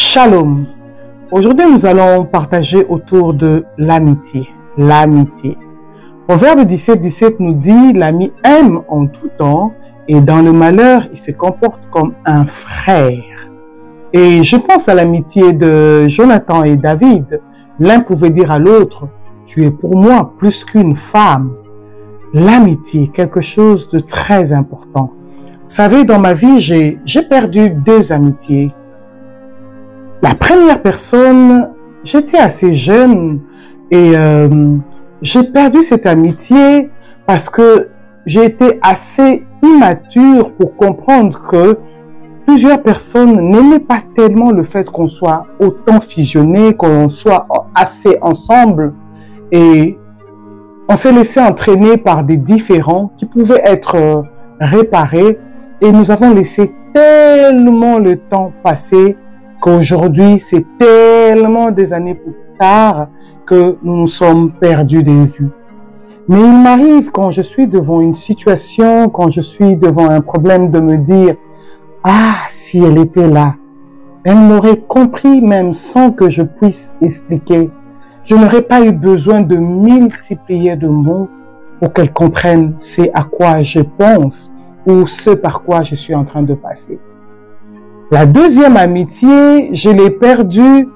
Shalom. Aujourd'hui, nous allons partager autour de l'amitié. L'amitié. Proverbe 17:17 nous dit, l'ami aime en tout temps et dans le malheur, il se comporte comme un frère. Et je pense à l'amitié de Jonathan et David. L'un pouvait dire à l'autre, tu es pour moi plus qu'une femme. L'amitié, quelque chose de très important. Vous savez, dans ma vie, j'ai perdu 2 amitiés. La première personne, j'étais assez jeune et j'ai perdu cette amitié parce que j'ai été assez immature pour comprendre que plusieurs personnes n'aimaient pas tellement le fait qu'on soit autant fusionnés, qu'on soit assez ensemble, et on s'est laissé entraîner par des différends qui pouvaient être réparés, et nous avons laissé tellement le temps passer qu'aujourd'hui, c'est tellement des années plus tard que nous nous sommes perdus de vue. Mais il m'arrive quand je suis devant une situation, quand je suis devant un problème, de me dire « Ah, si elle était là, elle m'aurait compris même sans que je puisse expliquer. Je n'aurais pas eu besoin de multiplier de mots pour qu'elle comprenne c'est à quoi je pense ou ce par quoi je suis en train de passer. » La deuxième amitié, je l'ai perdue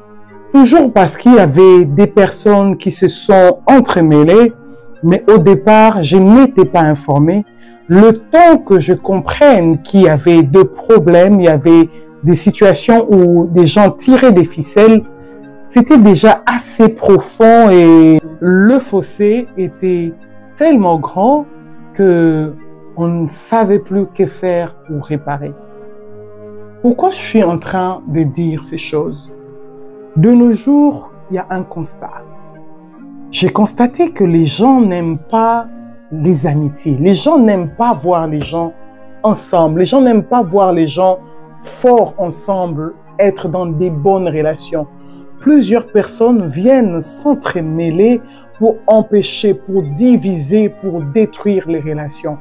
toujours parce qu'il y avait des personnes qui se sont entremêlées, mais au départ, je n'étais pas informée. Le temps que je comprenne qu'il y avait de problèmes, il y avait des situations où des gens tiraient des ficelles, c'était déjà assez profond et le fossé était tellement grand que on ne savait plus que faire pour réparer. Pourquoi je suis en train de dire ces choses? De nos jours, il y a un constat. J'ai constaté que les gens n'aiment pas les amitiés. Les gens n'aiment pas voir les gens ensemble. Les gens n'aiment pas voir les gens forts ensemble, être dans des bonnes relations. Plusieurs personnes viennent s'entremêler pour empêcher, pour diviser, pour détruire les relations.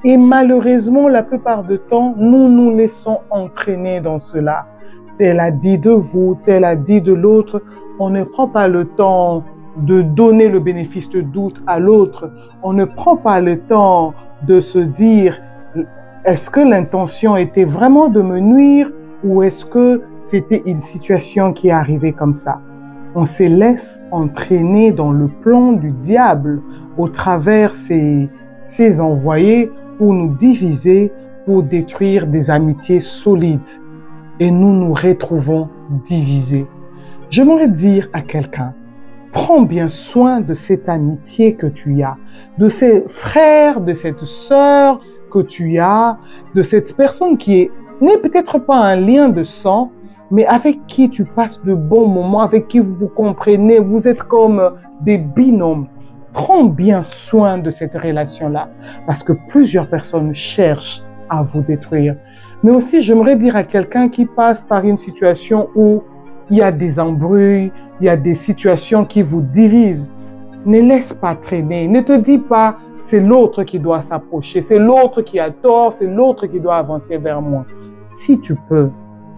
Et malheureusement, la plupart du temps, nous nous laissons entraîner dans cela. Tel a dit de vous, tel a dit de l'autre. On ne prend pas le temps de donner le bénéfice de doute à l'autre. On ne prend pas le temps de se dire, est-ce que l'intention était vraiment de me nuire ou est-ce que c'était une situation qui est arrivée comme ça? On se laisse entraîner dans le plan du diable au travers ses envoyés pour nous diviser, pour détruire des amitiés solides. Et nous nous retrouvons divisés. J'aimerais dire à quelqu'un, prends bien soin de cette amitié que tu as, de ces frères, de cette sœur que tu as, de cette personne qui n'est peut-être pas un lien de sang, mais avec qui tu passes de bons moments, avec qui vous vous comprenez, vous êtes comme des binômes. Prends bien soin de cette relation-là, parce que plusieurs personnes cherchent à vous détruire. Mais aussi, j'aimerais dire à quelqu'un qui passe par une situation où il y a des embrouilles, il y a des situations qui vous divisent. Ne laisse pas traîner. Ne te dis pas, c'est l'autre qui doit s'approcher, c'est l'autre qui a tort, c'est l'autre qui doit avancer vers moi. Si tu peux,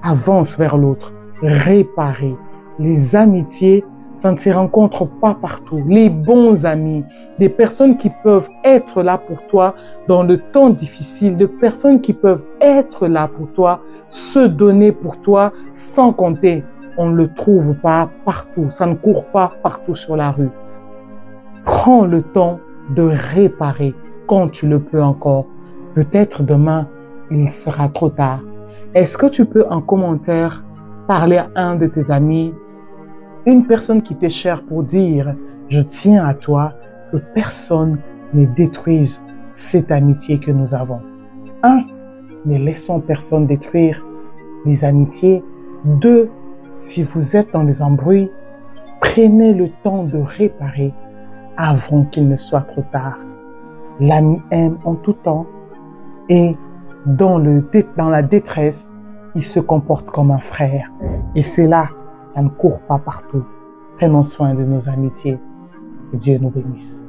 avance vers l'autre. Réparer. Les amitiés, ça ne se rencontre pas partout. Les bons amis, des personnes qui peuvent être là pour toi dans le temps difficile, des personnes qui peuvent être là pour toi, se donner pour toi sans compter. On ne le trouve pas partout, ça ne court pas partout sur la rue. Prends le temps de réparer quand tu le peux encore. Peut-être demain, il sera trop tard. Est-ce que tu peux en commentaire parler à un de tes amis, une personne qui t'est chère, pour dire « Je tiens à toi, que personne ne détruise cette amitié que nous avons. » 1. Ne laissons personne détruire les amitiés. 2. Si vous êtes dans les embrouilles, prenez le temps de réparer avant qu'il ne soit trop tard. L'ami aime en tout temps et dans la détresse, il se comporte comme un frère. Et c'est là, ça ne court pas partout. Prenons soin de nos amitiés. Que Dieu nous bénisse.